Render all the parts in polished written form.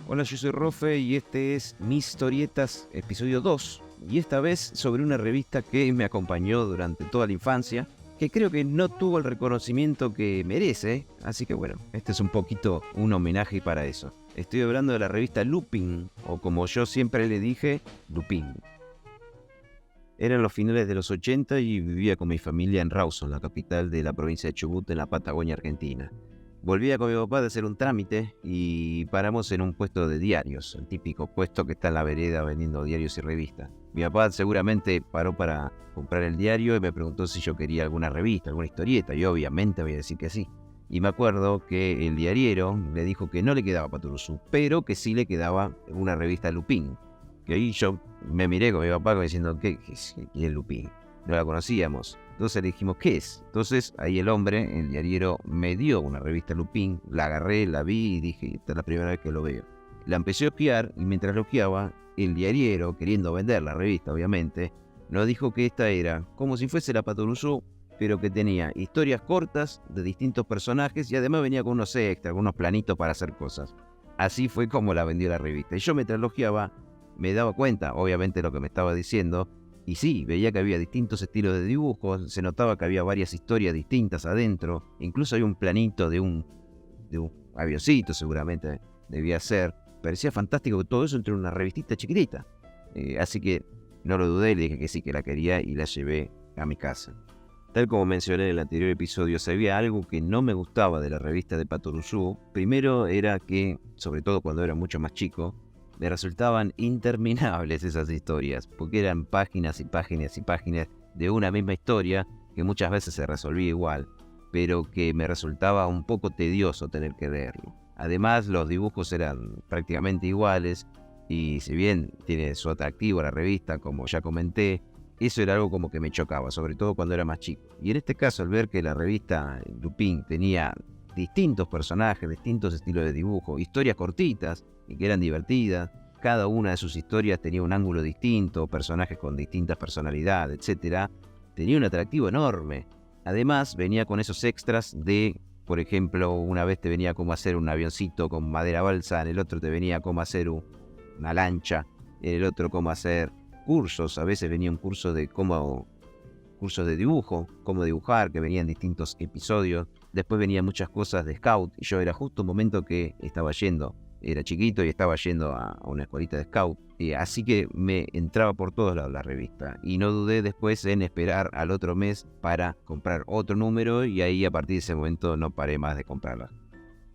Hola, yo soy Rofe y este es Mis Historietas, episodio 2. Y esta vez sobre una revista que me acompañó durante toda la infancia, que creo que no tuvo el reconocimiento que merece, así que bueno, este es un poquito un homenaje para eso. Estoy hablando de la revista Lupin, o como yo siempre le dije, Lupin. Eran los finales de los 80 y vivía con mi familia en Rawson, la capital de la provincia de Chubut, en la Patagonia Argentina. Volvía con mi papá de hacer un trámite y paramos en un puesto de diarios, el típico puesto que está en la vereda vendiendo diarios y revistas. Mi papá seguramente paró para comprar el diario y me preguntó si yo quería alguna revista, alguna historieta, y obviamente voy a decir que sí. Y me acuerdo que el diariero le dijo que no le quedaba Patoruzú, pero que sí le quedaba una revista Lupin. Que ahí yo me miré con mi papá como diciendo, ¿qué es Lupin? No la conocíamos. Entonces le dijimos, ¿qué es? Entonces ahí el hombre, el diariero, me dio una revista Lupin, la agarré, la vi y dije, esta es la primera vez que lo veo. La empecé a hojear y mientras la hojeaba, el diariero, queriendo vender la revista obviamente, nos dijo que esta era como si fuese la Patoruzú, pero que tenía historias cortas de distintos personajes y además venía con unos extras, con unos planitos para hacer cosas. Así fue como la vendió la revista. Y yo mientras la hojeaba, me daba cuenta, obviamente, de lo que me estaba diciendo. Y sí, veía que había distintos estilos de dibujos, se notaba que había varias historias distintas adentro, incluso hay un planito de un avioncito, seguramente debía ser. Parecía fantástico que todo eso entre una revistita chiquitita. Así que no lo dudé, le dije que sí, que la quería y la llevé a mi casa. Tal como mencioné en el anterior episodio, si había algo que no me gustaba de la revista de Patoruzú, primero era que, sobre todo cuando era mucho más chico, me resultaban interminables esas historias, porque eran páginas y páginas y páginas de una misma historia que muchas veces se resolvía igual, pero que me resultaba un poco tedioso tener que leerlo. Además, los dibujos eran prácticamente iguales, y si bien tiene su atractivo la revista, como ya comenté, eso era algo como que me chocaba, sobre todo cuando era más chico. Y en este caso, al ver que la revista Lupin tenía distintos personajes, distintos estilos de dibujo, historias cortitas y que eran divertidas, cada una de sus historias tenía un ángulo distinto, personajes con distintas personalidades, etc., tenía un atractivo enorme. Además, venía con esos extras de, por ejemplo, una vez te venía cómo hacer un avioncito con madera balsa, en el otro te venía cómo hacer una lancha, en el otro cómo hacer cursos, a veces venía un curso de cursos de dibujo, cómo dibujar, que venían distintos episodios. Después venían muchas cosas de scout, y yo era justo un momento que estaba yendo, era chiquito y estaba yendo a una escuelita de scout, así que me entraba por todos lados la revista, y no dudé después en esperar al otro mes para comprar otro número, y ahí a partir de ese momento no paré más de comprarla.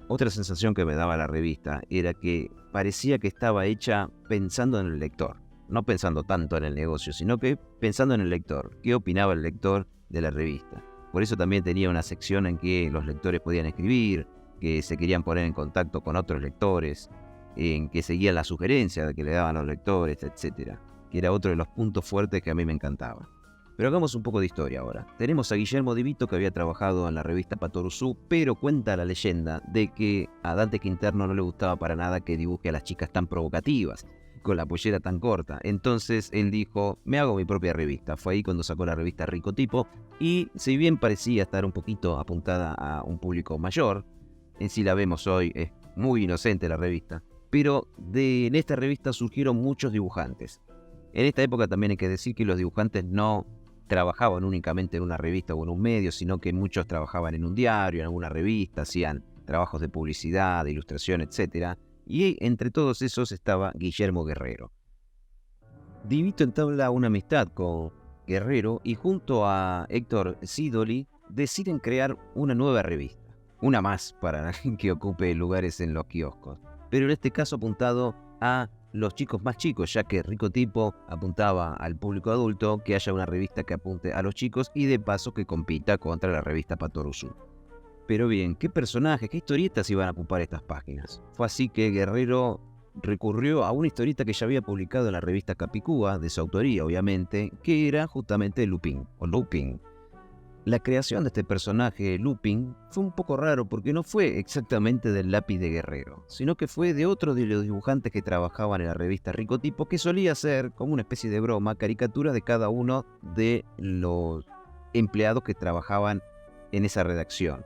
Otra sensación que me daba la revista era que parecía que estaba hecha pensando en el lector. No pensando tanto en el negocio, sino que pensando en el lector. ¿Qué opinaba el lector de la revista? Por eso también tenía una sección en que los lectores podían escribir, que se querían poner en contacto con otros lectores, en que seguían las sugerencias que le daban los lectores, etc. Que era otro de los puntos fuertes que a mí me encantaba. Pero hagamos un poco de historia ahora. Tenemos a Guillermo Di Vito, que había trabajado en la revista Patoruzú, pero cuenta la leyenda de que a Dante Quinterno no le gustaba para nada que dibuje a las chicas tan provocativas, con la pollera tan corta. Entonces él dijo, me hago mi propia revista. Fue ahí cuando sacó la revista Rico Tipo, y si bien parecía estar un poquito apuntada a un público mayor, en sí la vemos hoy, es muy inocente la revista, pero en esta revista surgieron muchos dibujantes. En esta época también hay que decir que los dibujantes no trabajaban únicamente en una revista o en un medio, sino que muchos trabajaban en un diario, en alguna revista, hacían trabajos de publicidad, de ilustración, etc. Y entre todos esos estaba Guillermo Guerrero. Di Vito entabla una amistad con Guerrero y junto a Héctor Sidoli deciden crear una nueva revista. Una más para que ocupe lugares en los kioscos, pero en este caso apuntado a los chicos más chicos, ya que Rico Tipo apuntaba al público adulto, que haya una revista que apunte a los chicos y de paso que compita contra la revista Patoruzú. Pero bien, ¿qué personajes, qué historietas iban a ocupar estas páginas? Fue así que Guerrero recurrió a una historieta que ya había publicado en la revista Capicúa, de su autoría obviamente, que era justamente Lupin, o Lupin. La creación de este personaje, Lupin, fue un poco raro porque no fue exactamente del lápiz de Guerrero, sino que fue de otro de los dibujantes que trabajaban en la revista Rico Tipo, que solía hacer, como una especie de broma, caricaturas de cada uno de los empleados que trabajaban en esa redacción.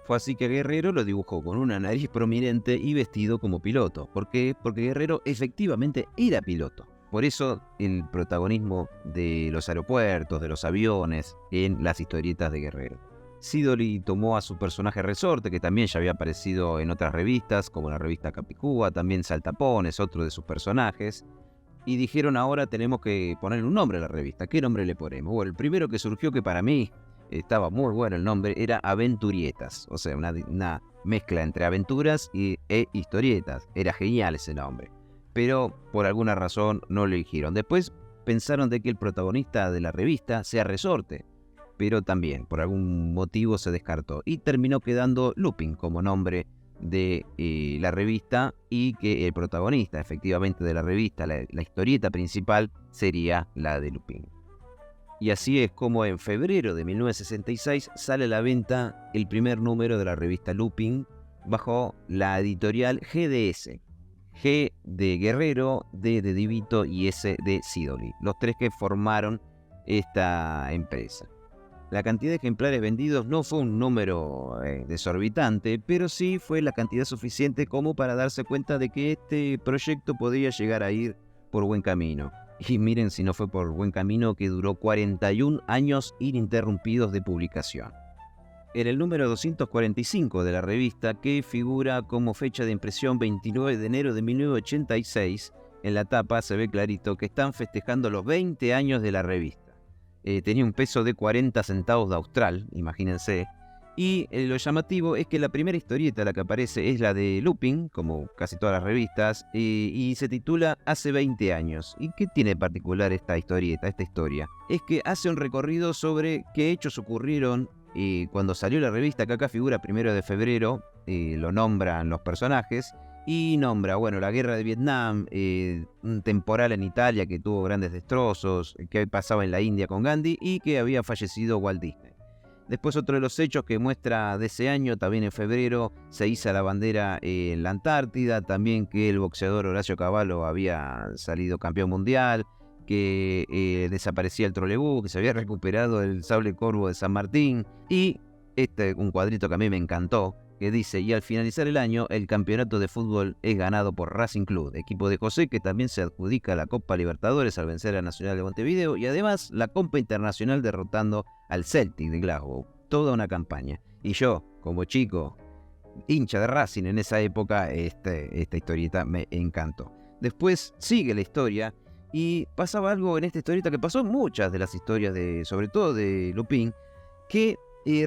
Fue así que Guerrero lo dibujó con una nariz prominente y vestido como piloto. ¿Por qué? Porque Guerrero efectivamente era piloto. Por eso el protagonismo de los aeropuertos, de los aviones, en las historietas de Guerrero. Sidoli tomó a su personaje Resorte, que también ya había aparecido en otras revistas, como la revista Capicúa, también Saltapones, otro de sus personajes, y dijeron ahora tenemos que ponerle un nombre a la revista. ¿Qué nombre le ponemos? Bueno, el primero que surgió, que para mí estaba muy bueno el nombre, era Aventurietas, o sea, una mezcla entre aventuras e historietas. Era genial ese nombre, pero por alguna razón no lo eligieron. Después pensaron de que el protagonista de la revista sea Resorte, pero también por algún motivo se descartó y terminó quedando Lupin como nombre de la revista, y que el protagonista efectivamente de la revista, la historieta principal, sería la de Lupin. Y así es como en febrero de 1966 sale a la venta el primer número de la revista Lupin bajo la editorial GDS. G de Guerrero, D de Divito y S de Sidoli, los tres que formaron esta empresa. La cantidad de ejemplares vendidos no fue un número desorbitante, pero sí fue la cantidad suficiente como para darse cuenta de que este proyecto podría llegar a ir por buen camino. Y miren si no fue por buen camino, que duró 41 años ininterrumpidos de publicación. En el número 245 de la revista, que figura como fecha de impresión 29 de enero de 1986, en la tapa se ve clarito que están festejando los 20 años de la revista. Tenía un peso de 40 centavos de austral, imagínense. Y lo llamativo es que la primera historieta, la que aparece, es la de Lupin, como casi todas las revistas, y se titula Hace 20 años. ¿Y qué tiene de particular esta historieta, esta historia? Es que hace un recorrido sobre qué hechos ocurrieron cuando salió la revista, que acá figura 1 de febrero, lo nombran los personajes, y nombra, bueno, la guerra de Vietnam, un temporal en Italia que tuvo grandes destrozos, que pasaba en la India con Gandhi y que había fallecido Walt Disney. Después otro de los hechos que muestra de ese año, también en febrero, se iza la bandera en la Antártida, también que el boxeador Horacio Cavallo había salido campeón mundial, que desaparecía el trolebús, que se había recuperado el sable corvo de San Martín, y un cuadrito que a mí me encantó, que dice: y al finalizar el año, el campeonato de fútbol es ganado por Racing Club, equipo de José, que también se adjudica la Copa Libertadores al vencer a Nacional de Montevideo, y además la Copa Internacional derrotando al Celtic de Glasgow. Toda una campaña. Y yo, como chico, hincha de Racing en esa época, esta historieta me encantó. Después sigue la historia, y pasaba algo en esta historieta que pasó en muchas de las historias, sobre todo de Lupin, que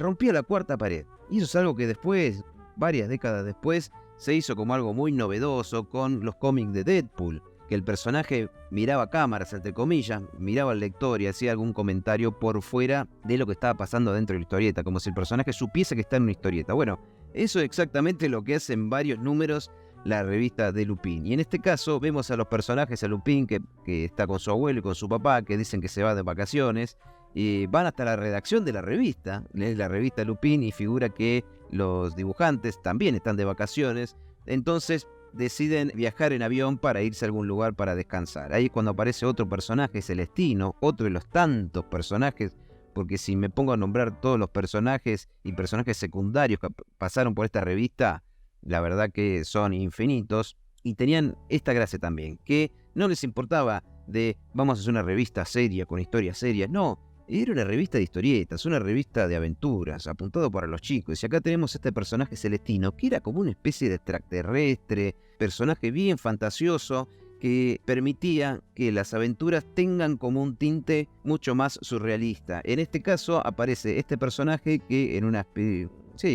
rompía la cuarta pared. Y eso es algo que después, varias décadas después, se hizo como algo muy novedoso con los cómics de Deadpool, que el personaje miraba cámaras, entre comillas, miraba al lector y hacía algún comentario por fuera de lo que estaba pasando dentro de la historieta, como si el personaje supiese que está en una historieta. Bueno, eso es exactamente lo que hace en varios números la revista de Lupin. Y en este caso vemos a los personajes, a Lupin que está con su abuelo y con su papá, que dicen que se va de vacaciones, y van hasta la redacción de la revista, es la revista Lupin, y figura que los dibujantes también están de vacaciones, entonces deciden viajar en avión para irse a algún lugar para descansar. Ahí es cuando aparece otro personaje, Celestino, otro de los tantos personajes, porque si me pongo a nombrar todos los personajes y personajes secundarios que pasaron por esta revista, la verdad que son infinitos, y tenían esta gracia también, que no les importaba de vamos a hacer una revista seria con historias serias, no. Era una revista de historietas, una revista de aventuras, apuntado para los chicos. Y acá tenemos este personaje Celestino, que era como una especie de extraterrestre, personaje bien fantasioso, que permitía que las aventuras tengan como un tinte mucho más surrealista. En este caso aparece este personaje que en una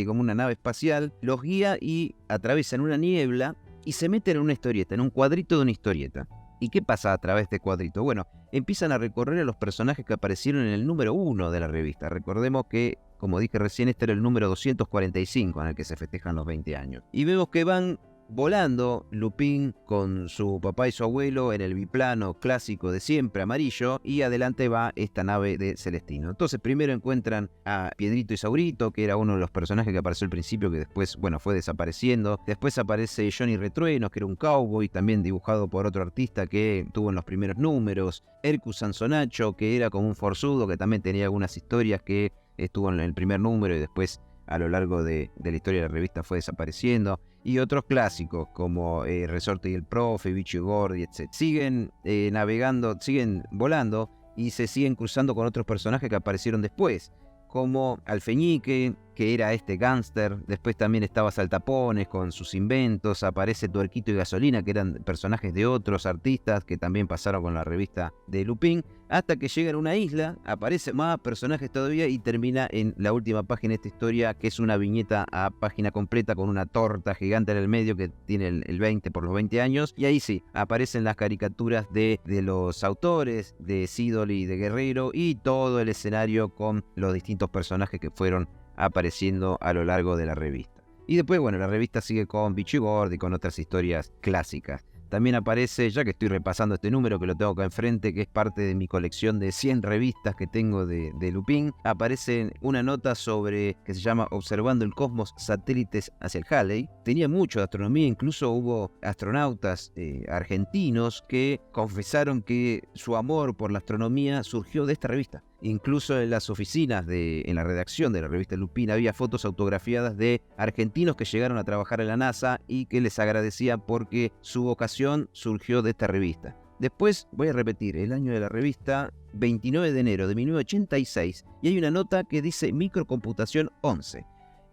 como una nave espacial los guía y atraviesan una niebla y se meten en una historieta, en un cuadrito de una historieta. ¿Y qué pasa a través de este cuadrito? Bueno, empiezan a recorrer a los personajes que aparecieron en el número 1 de la revista. Recordemos que, como dije recién, este era el número 245 en el que se festejan los 20 años. Y vemos que van volando Lupin con su papá y su abuelo en el biplano clásico de siempre, amarillo, y adelante va esta nave de Celestino. Entonces primero encuentran a Piedrito y Saurito, que era uno de los personajes que apareció al principio, que después, bueno, fue desapareciendo. Después aparece Johnny Retruenos, que era un cowboy, también dibujado por otro artista que tuvo en los primeros números. Hercus Sansonacho, que era como un forzudo, que también tenía algunas historias que estuvo en el primer número y después a lo largo de la historia de la revista fue desapareciendo. Y otros clásicos como Resorte y el Profe, Bicho y Gordy, etc. Siguen navegando, siguen volando y se siguen cruzando con otros personajes que aparecieron después, como Alfeñique, que era este gángster. Después también estaba Saltapones con sus inventos. Aparece Tuerquito y Gasolina, que eran personajes de otros artistas que también pasaron con la revista de Lupin. Hasta que llegan a una isla, aparecen más personajes todavía y termina en la última página de esta historia, que es una viñeta a página completa con una torta gigante en el medio que tiene el 20 por los 20 años. Y ahí sí, aparecen las caricaturas de los autores, de Sidoli y de Guerrero, y todo el escenario con los distintos personajes que fueron apareciendo a lo largo de la revista. Y después, bueno, la revista sigue con Bicho y Gordy y con otras historias clásicas. También aparece, ya que estoy repasando este número que lo tengo acá enfrente, que es parte de mi colección de 100 revistas que tengo de Lupin, aparece una nota sobre, que se llama Observando el Cosmos, satélites hacia el Halley. Tenía mucho de astronomía, incluso hubo astronautas argentinos que confesaron que su amor por la astronomía surgió de esta revista. Incluso en las oficinas, en la redacción de la revista Lupin, había fotos autografiadas de argentinos que llegaron a trabajar en la NASA y que les agradecían porque su vocación surgió de esta revista. Después, voy a repetir, el año de la revista, 29 de enero de 1986, y hay una nota que dice Microcomputación 11.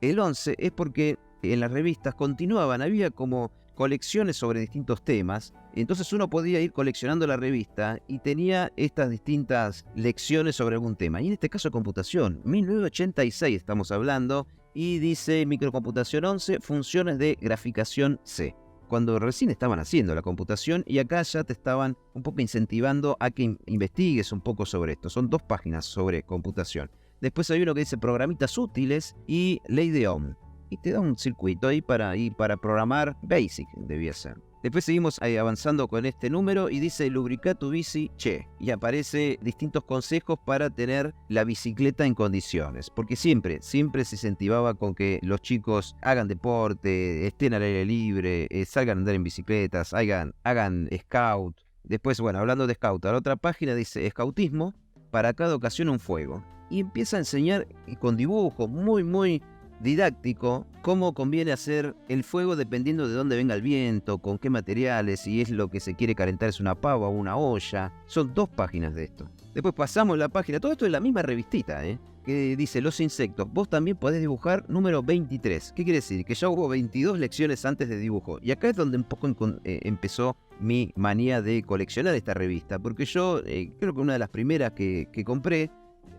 El 11 es porque en las revistas continuaban, había como colecciones sobre distintos temas, entonces uno podía ir coleccionando la revista y tenía estas distintas lecciones sobre algún tema, y en este caso computación, 1986 estamos hablando, y dice Microcomputación 11, funciones de graficación C, cuando recién estaban haciendo la computación, y acá ya te estaban un poco incentivando a que investigues un poco sobre esto. Son 2 páginas sobre computación. Después hay uno que dice programitas útiles y ley de Ohm, y te da un circuito ahí para programar BASIC, debía ser. Después seguimos avanzando con este número y dice lubrica tu bici, che. Y aparece distintos consejos para tener la bicicleta en condiciones. Porque siempre se incentivaba con que los chicos hagan deporte, estén al aire libre, salgan a andar en bicicletas, hagan scout. Después, bueno, hablando de scout, a la otra página dice escautismo, para cada ocasión un fuego. Y empieza a enseñar con dibujos muy didáctico cómo conviene hacer el fuego dependiendo de dónde venga el viento, con qué materiales, si es lo que se quiere calentar es una pava o una olla. Son 2 páginas de esto. Después pasamos la página, todo esto es la misma revistita, que dice los insectos. Vos también podés dibujar número 23. ¿Qué quiere decir? Que ya hubo 22 lecciones antes de dibujo. Y acá es donde un poco empezó mi manía de coleccionar esta revista, porque yo creo que una de las primeras que compré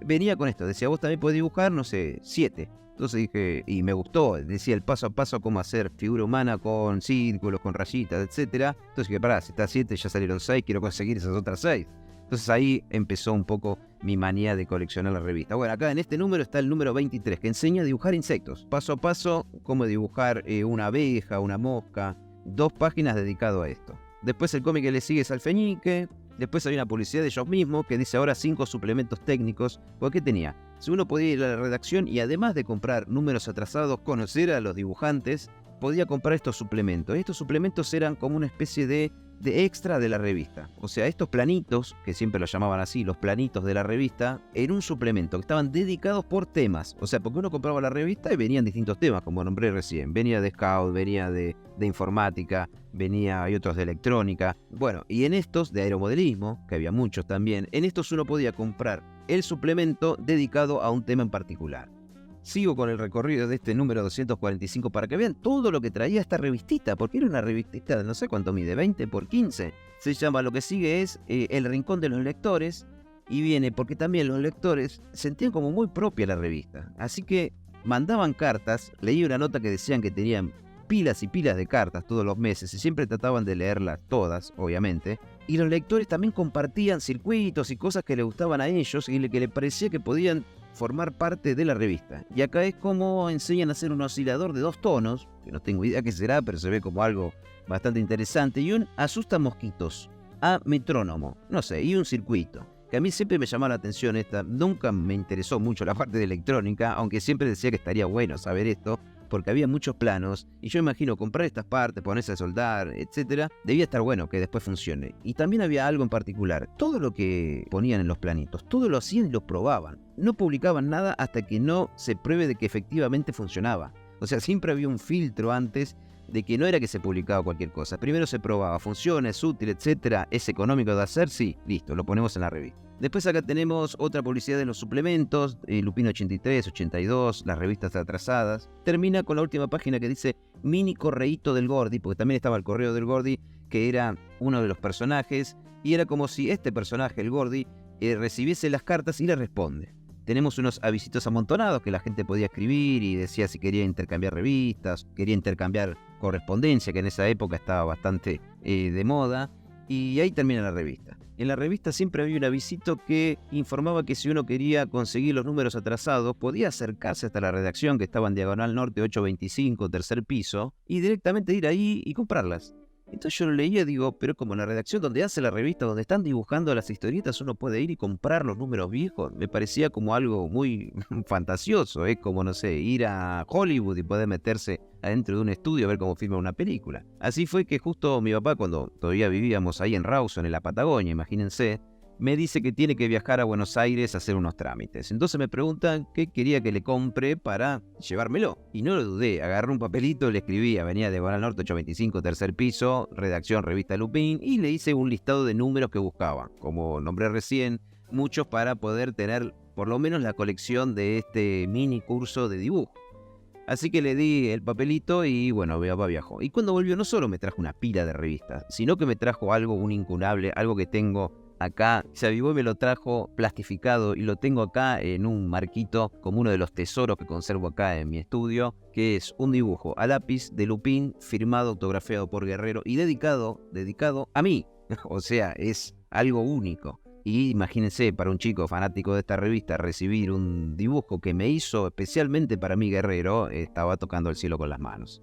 venía con esto. Decía, vos también podés dibujar, no sé, 7. Entonces dije, y me gustó, decía el paso a paso cómo hacer figura humana con círculos, con rayitas, etc. Entonces dije, pará, si está 7, ya salieron 6, quiero conseguir esas otras 6. Entonces ahí empezó un poco mi manía de coleccionar la revista. Bueno, acá en este número está el número 23, que enseña a dibujar insectos. Paso a paso, cómo dibujar una abeja, una mosca. 2 páginas dedicado a esto. Después el cómic que le sigue es Alfeñique. Después hay una publicidad de ellos mismos que dice ahora 5 suplementos técnicos. ¿Por qué tenía? Si uno podía ir a la redacción y además de comprar números atrasados, conocer a los dibujantes, podía comprar estos suplementos. Estos suplementos eran como una especie de extra de la revista. O sea, estos planitos, que siempre los llamaban así, los planitos de la revista, era un suplemento que estaban dedicados por temas. O sea, porque uno compraba la revista y venían distintos temas, como nombré recién. Venía de Scout, venía de informática, hay otros de electrónica. Bueno, y en estos de aeromodelismo, que había muchos también, en estos uno podía comprar el suplemento dedicado a un tema en particular. Sigo con el recorrido de este número 245 para que vean todo lo que traía esta revistita, porque era una revistita de no sé cuánto mide, 20 por 15. Se llama, lo que sigue es El Rincón de los Lectores, y viene porque también los lectores sentían como muy propia la revista. Así que mandaban cartas, leí una nota que decían que tenían pilas y pilas de cartas todos los meses y siempre trataban de leerlas todas, obviamente. Y los lectores también compartían circuitos y cosas que les gustaban a ellos y que les parecía que podían formar parte de la revista. Y acá es como enseñan a hacer un oscilador de 2 tonos, que no tengo idea qué será, pero se ve como algo bastante interesante, y un asusta mosquitos a metrónomo, no sé, y un circuito. Que a mí siempre me llamó la atención esta, nunca me interesó mucho la parte de electrónica, aunque siempre decía que estaría bueno saber esto, porque había muchos planos, y yo imagino comprar estas partes, ponerse a soldar, etcétera, debía estar bueno que después funcione. Y también había algo en particular, todo lo que ponían en los planitos, todo lo hacían y lo probaban. No publicaban nada hasta que no se pruebe de que efectivamente funcionaba. O sea, siempre había un filtro antes de que no era que se publicaba cualquier cosa. Primero se probaba, funciona, es útil, etcétera, es económico de hacer, sí, listo, lo ponemos en la revista. Después acá tenemos otra publicidad de los suplementos, Lupin 83, 82, las revistas atrasadas. Termina con la última página que dice mini correíto del Gordi, porque también estaba el correo del Gordi, que era uno de los personajes, y era como si este personaje, el Gordi, recibiese las cartas y le responde. Tenemos unos avisitos amontonados que la gente podía escribir y decía si quería intercambiar revistas, quería intercambiar correspondencia, que en esa época estaba bastante de moda, y ahí termina la revista. En la revista siempre había un avisito que informaba que si uno quería conseguir los números atrasados, podía acercarse hasta la redacción que estaba en Diagonal Norte 825, tercer piso, y directamente ir ahí y comprarlas. Entonces yo lo leía y digo, pero como en la redacción donde hace la revista, donde están dibujando las historietas, uno puede ir y comprar los números viejos. Me parecía como algo muy fantasioso, como, no sé, ir a Hollywood y poder meterse adentro de un estudio a ver cómo filma una película. Así fue que justo mi papá, cuando todavía vivíamos ahí en Rawson, en la Patagonia, imagínense, me dice que tiene que viajar a Buenos Aires a hacer unos trámites. Entonces me preguntan qué quería que le compre para llevármelo. Y no lo dudé, agarré un papelito, le escribí Avenida Diagonal Norte 825, tercer piso, redacción Revista Lupin, y le hice un listado de números que buscaba. Como nombré recién, muchos para poder tener por lo menos la colección de este mini curso de dibujo. Así que le di el papelito y bueno, mi papá viajó. Y cuando volvió no solo me trajo una pila de revistas, sino que me trajo algo, un incunable, algo que tengo acá. Se avivó y me lo trajo plastificado y lo tengo acá en un marquito como uno de los tesoros que conservo acá en mi estudio, que es un dibujo a lápiz de Lupin firmado, autografiado por Guerrero y dedicado a mí. O sea, es algo único. Y imagínense, para un chico fanático de esta revista, recibir un dibujo que me hizo especialmente para mí Guerrero, estaba tocando el cielo con las manos.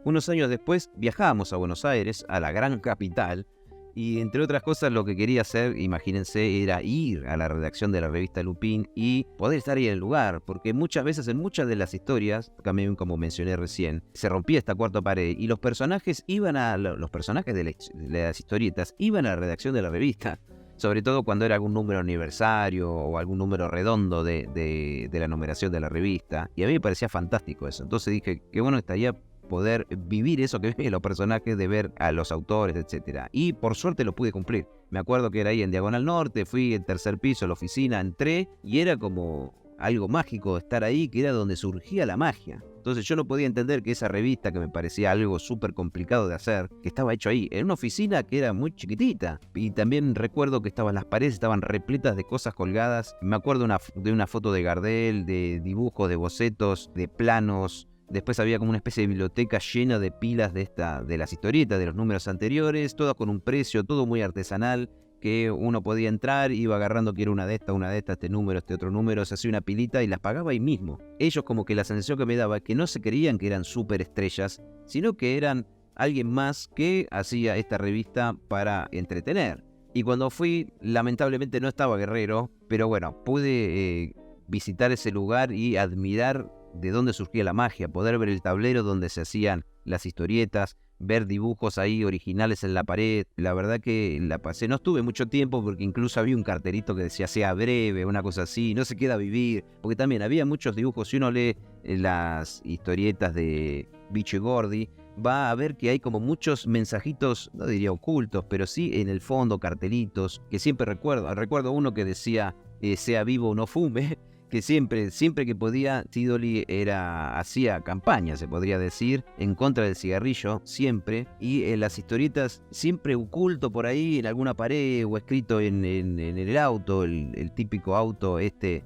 Unos años después viajamos a Buenos Aires, a la gran capital, y entre otras cosas lo que quería hacer, imagínense, era ir a la redacción de la revista Lupin y poder estar ahí en el lugar, porque muchas veces en muchas de las historias, también como mencioné recién, se rompía esta cuarta pared y los personajes de las historietas iban a la redacción de la revista. Sobre todo cuando era algún número aniversario o algún número redondo de la numeración de la revista. Y a mí me parecía fantástico eso. Entonces dije, qué bueno estaría poder vivir eso que viven los personajes, de ver a los autores, etc. Y por suerte lo pude cumplir. Me acuerdo que era ahí en Diagonal Norte, fui en tercer piso a la oficina, entré y era como algo mágico estar ahí, que era donde surgía la magia. Entonces yo no podía entender que esa revista, que me parecía algo súper complicado de hacer, que estaba hecho ahí, en una oficina que era muy chiquitita. Y también recuerdo que las paredes estaban repletas de cosas colgadas. Me acuerdo de una foto de Gardel, de dibujos, de bocetos, de planos. Después había como una especie de biblioteca llena de pilas de las historietas, de los números anteriores, todas con un precio, todo muy artesanal, que uno podía entrar, iba agarrando que era una de estas, este número, este otro número, se hacía una pilita y las pagaba ahí mismo. Ellos como que la sensación que me daba es que no se creían que eran súper estrellas, sino que eran alguien más que hacía esta revista para entretener. Y cuando fui, lamentablemente no estaba Guerrero, pero bueno, pude visitar ese lugar y admirar de dónde surgía la magia, poder ver el tablero donde se hacían las historietas, ver dibujos ahí originales en la pared. La verdad que la pasé, no estuve mucho tiempo porque incluso había un cartelito que decía sea breve, una cosa así, no se queda a vivir, porque también había muchos dibujos. Si uno lee las historietas de Bicho y Gordi, va a ver que hay como muchos mensajitos, no diría ocultos, pero sí en el fondo cartelitos, que siempre recuerdo uno que decía sea vivo o no fume, que siempre que podía, Sidoli hacía campaña, se podría decir, en contra del cigarrillo, siempre, y en las historietas, siempre oculto por ahí en alguna pared o escrito en el auto, el típico auto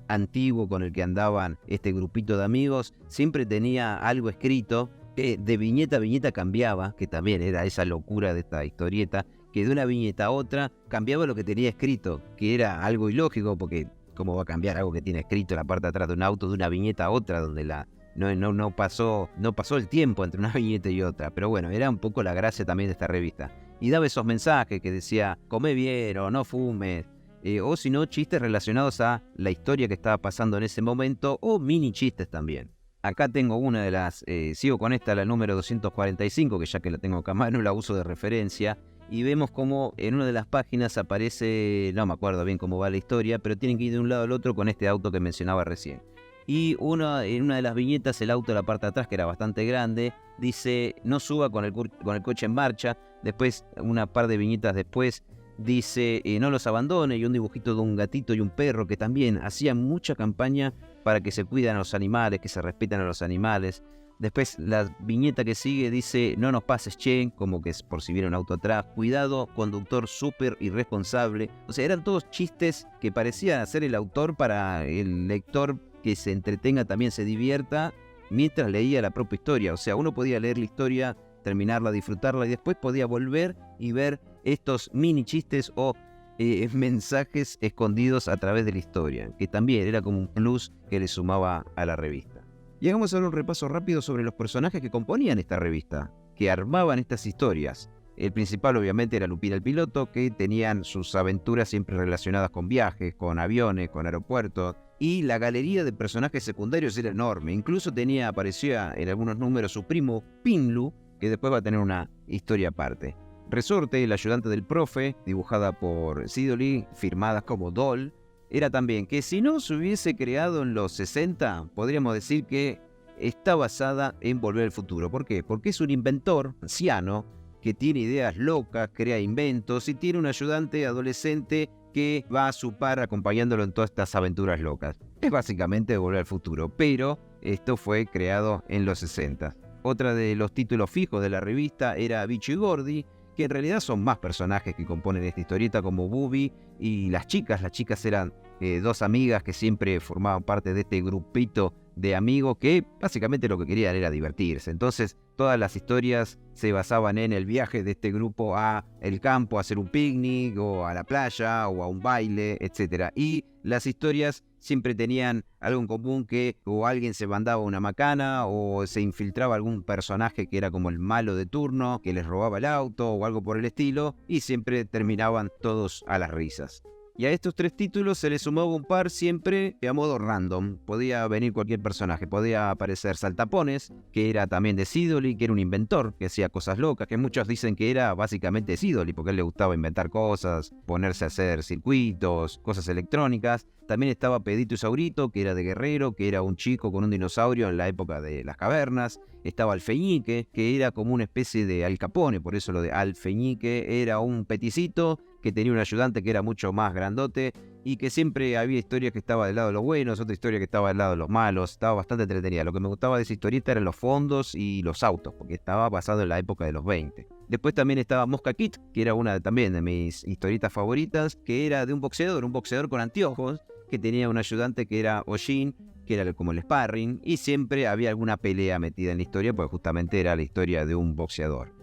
antiguo con el que andaban este grupito de amigos, siempre tenía algo escrito que de viñeta a viñeta cambiaba, que también era esa locura de esta historieta, que de una viñeta a otra cambiaba lo que tenía escrito, que era algo ilógico porque ¿cómo va a cambiar algo que tiene escrito en la parte de atrás de un auto de una viñeta a otra donde no pasó el tiempo entre una viñeta y otra? Pero bueno, era un poco la gracia también de esta revista. Y daba esos mensajes que decía, come bien o no fumes, o si no, chistes relacionados a la historia que estaba pasando en ese momento, o mini chistes también. Acá tengo una de las, sigo con esta, la número 245, que ya que la tengo acá a mano, la uso de referencia, y vemos como en una de las páginas aparece, no me acuerdo bien cómo va la historia, pero tienen que ir de un lado al otro con este auto que mencionaba recién. Y en una de las viñetas, el auto de la parte de atrás, que era bastante grande, dice, no suba con el coche en marcha. Después, una par de viñetas después, dice, no los abandone, y un dibujito de un gatito y un perro, que también hacían mucha campaña para que se cuiden a los animales, que se respeten a los animales. Después, la viñeta que sigue dice, no nos pases, che, como que es por si viene un auto atrás. Cuidado, conductor súper irresponsable. O sea, eran todos chistes que parecían hacer el autor para el lector que se entretenga, también se divierta, mientras leía la propia historia. O sea, uno podía leer la historia, terminarla, disfrutarla, y después podía volver y ver estos mini chistes o mensajes escondidos a través de la historia, que también era como un plus que le sumaba a la revista. Y hagamos ahora un repaso rápido sobre los personajes que componían esta revista, que armaban estas historias. El principal obviamente era Lupita el piloto, que tenían sus aventuras siempre relacionadas con viajes, con aviones, con aeropuertos, y la galería de personajes secundarios era enorme. Incluso aparecía en algunos números su primo Pinlu, que después va a tener una historia aparte. Resorte, el ayudante del profe, dibujada por Sidoli, firmada como Doll, era también que si no se hubiese creado en los 60, podríamos decir que está basada en Volver al Futuro. ¿Por qué? Porque es un inventor anciano que tiene ideas locas, crea inventos y tiene un ayudante adolescente que va a su par acompañándolo en todas estas aventuras locas. Es básicamente Volver al Futuro, pero esto fue creado en los 60. Otra de los títulos fijos de la revista era Bicho y Gordy, que en realidad son más personajes que componen esta historieta, como Bubi y las chicas. Las chicas eran dos amigas que siempre formaban parte de este grupito de amigos que básicamente lo que querían era divertirse. Entonces todas las historias se basaban en el viaje de este grupo a el campo, a hacer un picnic o a la playa o a un baile, etc. Y las historias siempre tenían algo en común, que o alguien se mandaba una macana o se infiltraba algún personaje que era como el malo de turno, que les robaba el auto o algo por el estilo, y siempre terminaban todos a las risas. Y a estos tres títulos se le sumaba un par siempre a modo random. Podía venir cualquier personaje, podía aparecer Saltapones, que era también de Sidoli, que era un inventor, que hacía cosas locas, que muchos dicen que era básicamente Sidoli, porque a él le gustaba inventar cosas, ponerse a hacer circuitos, cosas electrónicas. También estaba Pedito y Saurito, que era de Guerrero, que era un chico con un dinosaurio en la época de las cavernas. Estaba Alfeñique, que era como una especie de Al Capone, por eso lo de Alfeñique, era un peticito que tenía un ayudante que era mucho más grandote y que siempre había historias que estaba del lado de los buenos, otra historia que estaba del lado de los malos. Estaba bastante entretenida. Lo que me gustaba de esa historieta eran los fondos y los autos, porque estaba basado en la época de los 20. Después también estaba Mosca Kid, que era una también de mis historietas favoritas, que era de un boxeador con anteojos, que tenía un ayudante que era Oshin, que era como el sparring, y siempre había alguna pelea metida en la historia, porque justamente era la historia de un boxeador.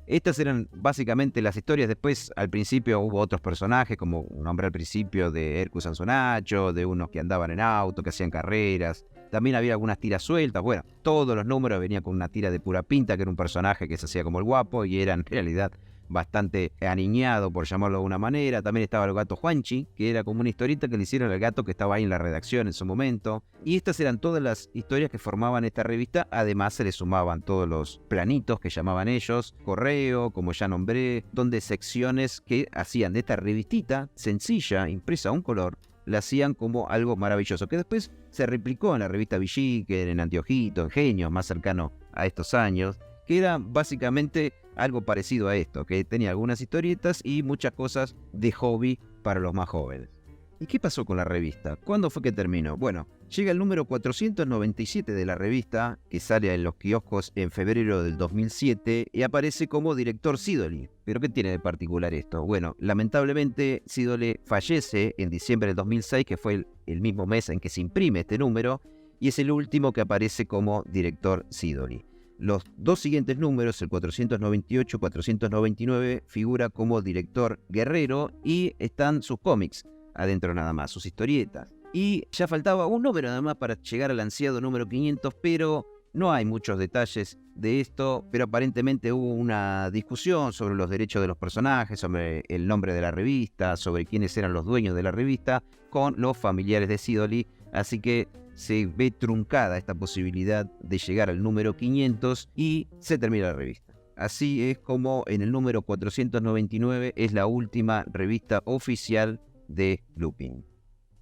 Estas eran básicamente las historias. Después, al principio, hubo otros personajes, como un hombre al principio de Hercus Sansonacho, de unos que andaban en auto, que hacían carreras. También había algunas tiras sueltas. Bueno, todos los números venían con una tira de Pura Pinta, que era un personaje que se hacía como el guapo y era en realidad bastante aniñado, por llamarlo de alguna manera. También estaba el gato Juanchi, que era como una historieta que le hicieron al gato que estaba ahí en la redacción en su momento. Y estas eran todas las historias que formaban esta revista. Además se le sumaban todos los planitos que llamaban ellos, correo, como ya nombré, donde secciones que hacían de esta revistita sencilla, impresa a un color, la hacían como algo maravilloso, que después se replicó en la revista Villiquen, en Anteojito, en Genios, más cercano a estos años, que era básicamente algo parecido a esto, que tenía algunas historietas y muchas cosas de hobby para los más jóvenes. ¿Y qué pasó con la revista? ¿Cuándo fue que terminó? Bueno, llega el número 497 de la revista, que sale en los kioscos en febrero del 2007 y aparece como director Sidoli. ¿Pero qué tiene de particular esto? Bueno, lamentablemente Sidoli fallece en diciembre del 2006, que fue el mismo mes en que se imprime este número, y es el último que aparece como director Sidoli. Los dos siguientes números, el 498 y 499, figura como director Guerrero y están sus cómics adentro nada más, sus historietas. Y ya faltaba un número nada más para llegar al ansiado número 500, pero no hay muchos detalles de esto, pero aparentemente hubo una discusión sobre los derechos de los personajes, sobre el nombre de la revista, sobre quiénes eran los dueños de la revista, con los familiares de Sidoli. Así que se ve truncada esta posibilidad de llegar al número 500 y se termina la revista. Así es como en el número 499 es la última revista oficial de Lupin.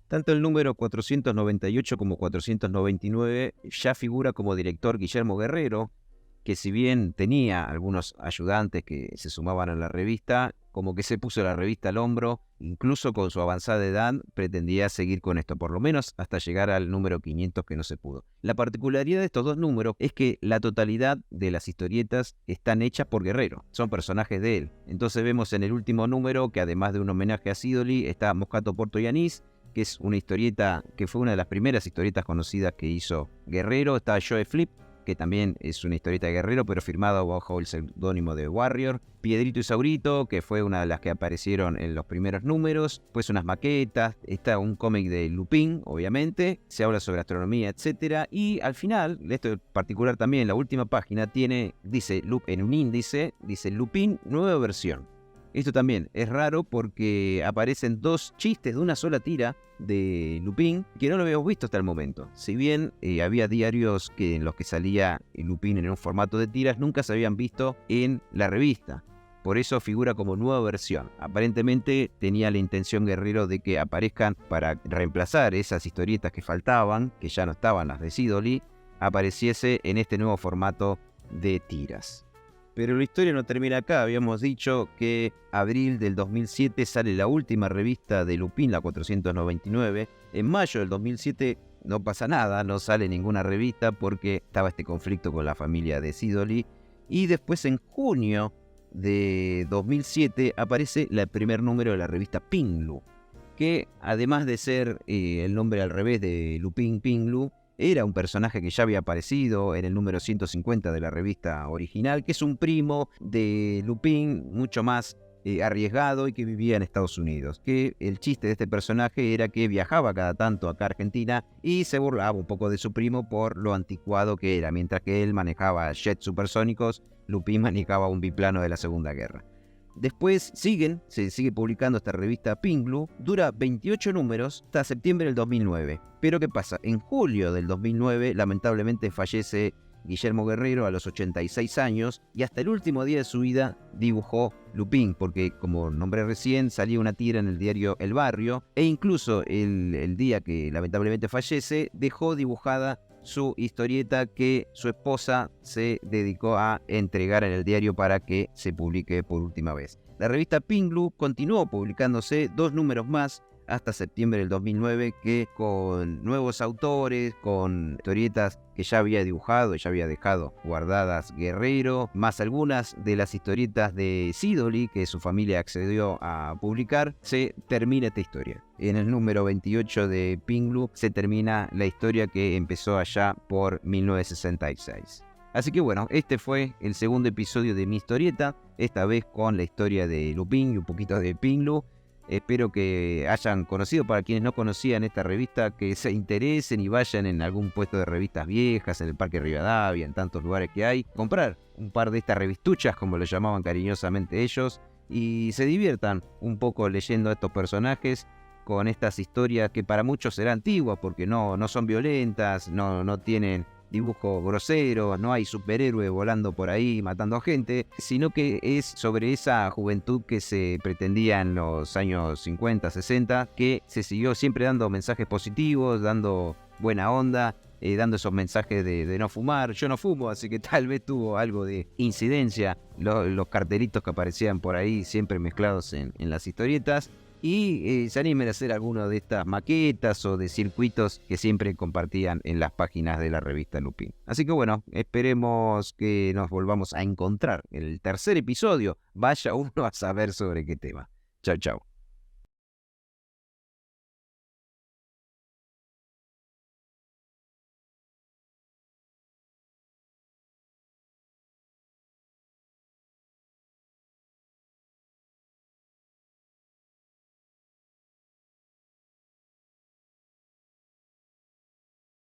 Tanto el número 498 como 499 ya figura como director Guillermo Guerrero, que si bien tenía algunos ayudantes que se sumaban a la revista, como que se puso la revista al hombro, incluso con su avanzada edad pretendía seguir con esto, por lo menos hasta llegar al número 500 que no se pudo. La particularidad de estos dos números es que la totalidad de las historietas están hechas por Guerrero, son personajes de él. Entonces vemos en el último número que además de un homenaje a Sidoli está Moscato Porto y Anís, que es una historieta que fue una de las primeras historietas conocidas que hizo Guerrero. Está Joe Flip, que también es una historieta de Guerrero, pero firmada bajo el seudónimo de Warrior. Piedrito y Saurito, que fue una de las que aparecieron en los primeros números. Pues unas maquetas, está un cómic de Lupin, obviamente. Se habla sobre astronomía, etc. Y al final, esto en particular también, la última página dice en un índice, dice Lupin, nueva versión. Esto también es raro porque aparecen dos chistes de una sola tira de Lupin que no lo habíamos visto hasta el momento. Si bien había diarios en los que salía Lupin en un formato de tiras, nunca se habían visto en la revista. Por eso figura como nueva versión. Aparentemente tenía la intención Guerrero de que aparezcan para reemplazar esas historietas que faltaban, que ya no estaban las de Sidoli, apareciese en este nuevo formato de tiras. Pero la historia no termina acá. Habíamos dicho que abril del 2007 sale la última revista de Lupin, la 499. En mayo del 2007 no pasa nada, no sale ninguna revista porque estaba este conflicto con la familia de Sidoli. Y después en junio de 2007 aparece el primer número de la revista Pinglú, que además de ser el nombre al revés de Lupin Pinglú, era un personaje que ya había aparecido en el número 150 de la revista original, que es un primo de Lupin, mucho más arriesgado y que vivía en Estados Unidos. Que el chiste de este personaje era que viajaba cada tanto acá a Argentina y se burlaba un poco de su primo por lo anticuado que era. Mientras que él manejaba jets supersónicos, Lupin manejaba un biplano de la Segunda Guerra. Después se sigue publicando esta revista Pinglú, dura 28 números hasta septiembre del 2009. Pero ¿qué pasa? En julio del 2009 lamentablemente fallece Guillermo Guerrero a los 86 años y hasta el último día de su vida dibujó Lupin, porque como nombré recién salía una tira en el diario El Barrio e incluso el día que lamentablemente fallece dejó dibujada su historieta que su esposa se dedicó a entregar en el diario para que se publique por última vez. La revista Pinglú continuó publicándose 2 números más hasta septiembre del 2009, que con nuevos autores, con historietas que ya había dibujado, ya había dejado guardadas Guerrero, más algunas de las historietas de Sidoli que su familia accedió a publicar, se termina esta historia. En el número 28 de Pinglú se termina la historia que empezó allá por 1966. Así que bueno, este fue el segundo episodio de mi historieta, esta vez con la historia de Lupin y un poquito de Pinglú. Espero que hayan conocido, para quienes no conocían esta revista, que se interesen y vayan en algún puesto de revistas viejas, en el Parque Rivadavia, en tantos lugares que hay, comprar un par de estas revistuchas, como lo llamaban cariñosamente ellos, y se diviertan un poco leyendo a estos personajes con estas historias que para muchos serán antiguas, porque no son violentas, no tienen dibujos groseros, no hay superhéroe volando por ahí matando a gente, sino que es sobre esa juventud que se pretendía en los años 50, 60, que se siguió siempre dando mensajes positivos, dando buena onda, dando esos mensajes de no fumar. Yo no fumo, así que tal vez tuvo algo de incidencia los cartelitos que aparecían por ahí, siempre mezclados en las historietas. Y se animen a hacer alguna de estas maquetas o de circuitos que siempre compartían en las páginas de la revista Lupin. Así que bueno, esperemos que nos volvamos a encontrar en el tercer episodio. Vaya uno a saber sobre qué tema. Chau, chau.